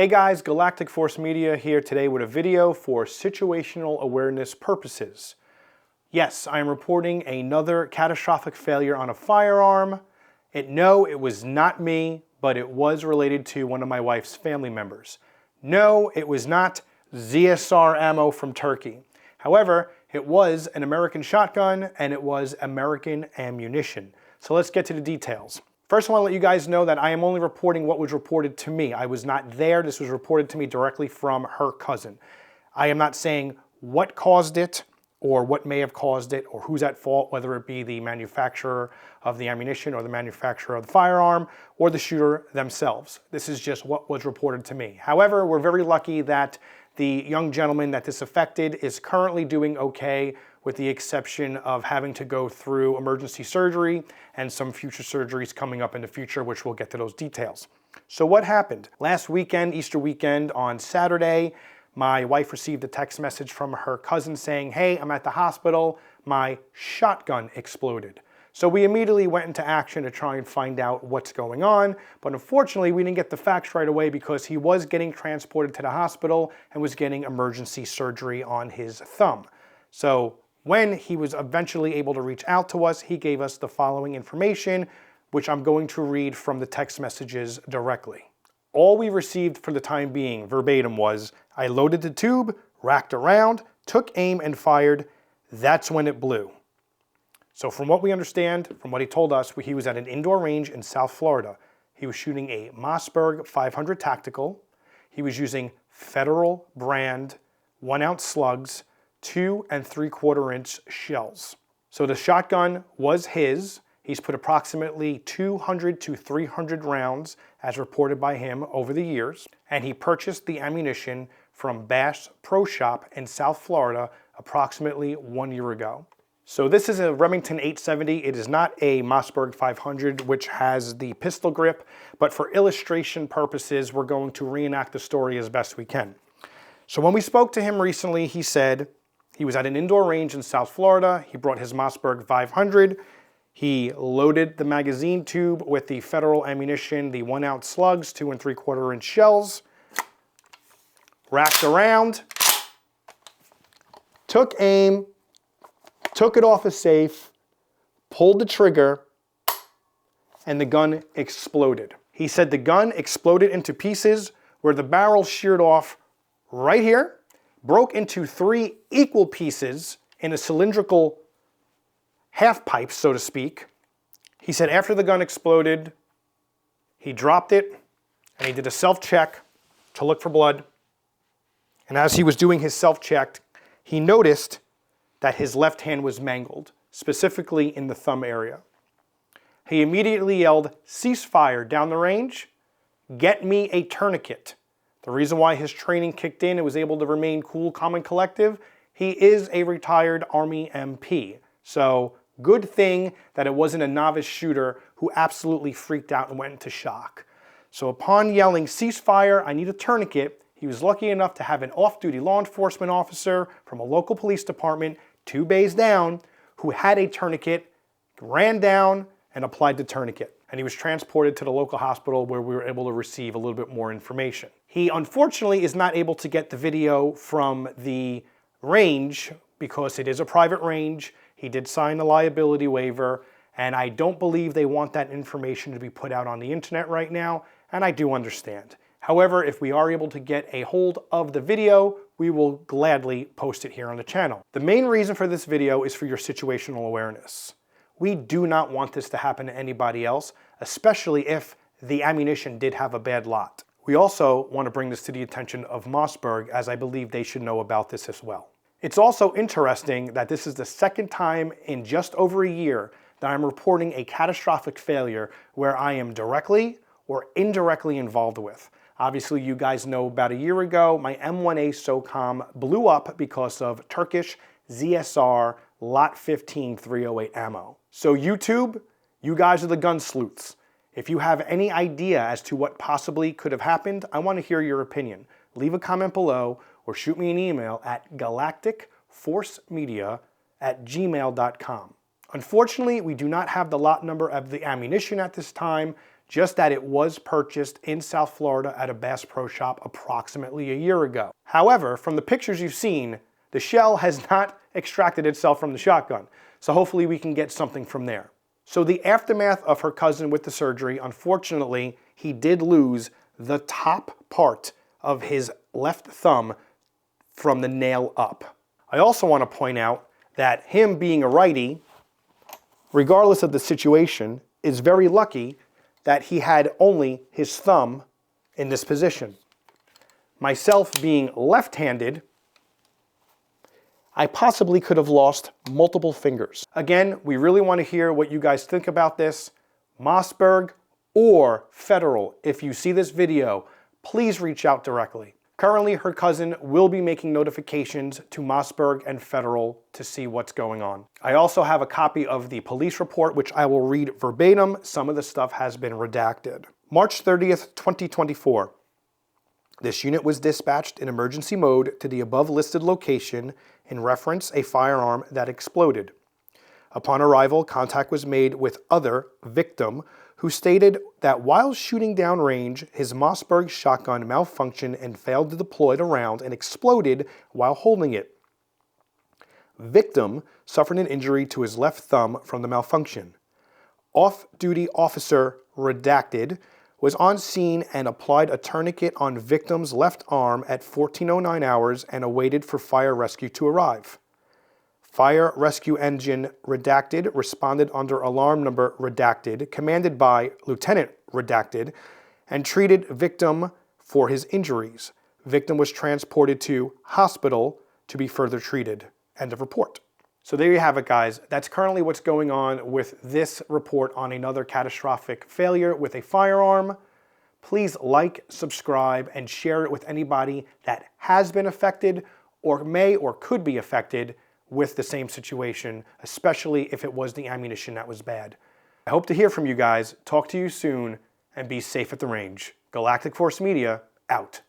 Hey guys, Galactic Force Media here today with a video for situational awareness purposes. Yes, I am reporting another catastrophic failure on a firearm. No, it was not me, but it was related to one of my wife's family members. No, it was not ZSR ammo from Turkey. However, it was an American shotgun and it was American ammunition. So let's get to the details. First, I want to let you guys know that I am only reporting what was reported to me. I was not there. This was reported to me directly from her cousin. I am not saying what caused it or what may have caused it or who's at fault, whether it be the manufacturer of the ammunition or the manufacturer of the firearm or the shooter themselves. This is just what was reported to me. However, we're very lucky that the young gentleman that this affected is currently doing okay, with the exception of having to go through emergency surgery and some future surgeries coming up in the future, which we'll get to those details. So what happened? Last weekend, Easter weekend, on Saturday, my wife received a text message from her cousin saying, "Hey, I'm at the hospital, my shotgun exploded." So we immediately went into action to try and find out what's going on, but unfortunately we didn't get the facts right away because he was getting transported to the hospital and was getting emergency surgery on his thumb. So when he was eventually able to reach out to us, he gave us the following information, which I'm going to read from the text messages directly. All we received for the time being, verbatim, was, "I loaded the tube, racked around, took aim and fired. That's when it blew." So from what we understand, from what he told us, he was at an indoor range in South Florida. He was shooting a Mossberg 500 tactical. He was using Federal brand 1-ounce slugs, 2 3/4-inch shells. So the shotgun was his. He's put approximately 200 to 300 rounds, as reported by him, over the years. And he purchased the ammunition from Bass Pro Shop in South Florida approximately 1 year ago. So this is a Remington 870. It is not a Mossberg 500, which has the pistol grip, but for illustration purposes, we're going to reenact the story as best we can. So when we spoke to him recently, he said he was at an indoor range in South Florida. He brought his Mossberg 500. He loaded the magazine tube with the Federal ammunition, the 1-ounce slugs, 2 3/4-inch shells, racked around, took aim, took it off a safe, pulled the trigger, and the gun exploded. He said the gun exploded into pieces where the barrel sheared off right here, broke into 3 equal pieces in a cylindrical half pipe, so to speak. He said after the gun exploded, he dropped it and he did a self-check to look for blood. And as he was doing his self-check, he noticed that his left hand was mangled, specifically in the thumb area. He immediately yelled, "Cease fire," down the range, "Get me a tourniquet." The reason why his training kicked in and was able to remain cool, calm, and collective, he is a retired Army MP. So good thing that it wasn't a novice shooter who absolutely freaked out and went into shock. So upon yelling, "Cease fire, I need a tourniquet," he was lucky enough to have an off-duty law enforcement officer from a local police department 2 bays down who had a tourniquet, ran down and applied the tourniquet. And he was transported to the local hospital where we were able to receive a little bit more information. He unfortunately is not able to get the video from the range because it is a private range. He did sign a liability waiver, and I don't believe they want that information to be put out on the internet right now, and I do understand. However, if we are able to get a hold of the video, we will gladly post it here on the channel. The main reason for this video is for your situational awareness. We do not want this to happen to anybody else, especially if the ammunition did have a bad lot. We also want to bring this to the attention of Mossberg, as I believe they should know about this as well. It's also interesting that this is the second time in just over a year that I'm reporting a catastrophic failure where I am directly or indirectly involved with. Obviously, you guys know about a year ago, my M1A SOCOM blew up because of Turkish ZSR Lot 15 308 ammo. So YouTube, you guys are the gun sleuths. If you have any idea as to what possibly could have happened, I want to hear your opinion. Leave a comment below or shoot me an email at galacticforcemedia@gmail.com. Unfortunately, we do not have the lot number of the ammunition at this time just that it was purchased in South Florida at a Bass Pro Shop approximately a year ago. However, from the pictures you've seen, the shell has not extracted itself from the shotgun, so hopefully we can get something from there. So the aftermath of her cousin with the surgery, unfortunately, he did lose the top part of his left thumb from the nail up. I also want to point out that him being a righty, regardless of the situation, is very lucky that he had only his thumb in this position. Myself being left-handed, I possibly could have lost multiple fingers. Again, we really want to hear what you guys think about this. Mossberg or federal, if you see this video, please reach out directly. Currently, her cousin will be making notifications to Mossberg and federal to see what's going on. I also have a copy of the police report, which I will read verbatim. Some of the stuff has been redacted. March 30th, 2024. This unit was dispatched in emergency mode to the above listed location in reference a firearm that exploded. Upon arrival, contact was made with other victim who stated that while shooting downrange, his Mossberg shotgun malfunctioned and failed to deploy the round and exploded while holding it. Victim suffered an injury to his left thumb from the malfunction. Off-duty officer redacted was on scene and applied a tourniquet on victim's left arm at 14:09 hours and awaited for fire rescue to arrive. Fire rescue engine redacted responded under alarm number redacted, commanded by Lieutenant redacted, and treated victim for his injuries. Victim was transported to hospital to be further treated. End of report. So there you have it, guys. That's currently what's going on with this report on another catastrophic failure with a firearm. Please like, subscribe, and share it with anybody that has been affected or may or could be affected with the same situation, especially if it was the ammunition that was bad. I hope to hear from you guys. Talk to you soon, and be safe at the range. Galactic Force Media, out.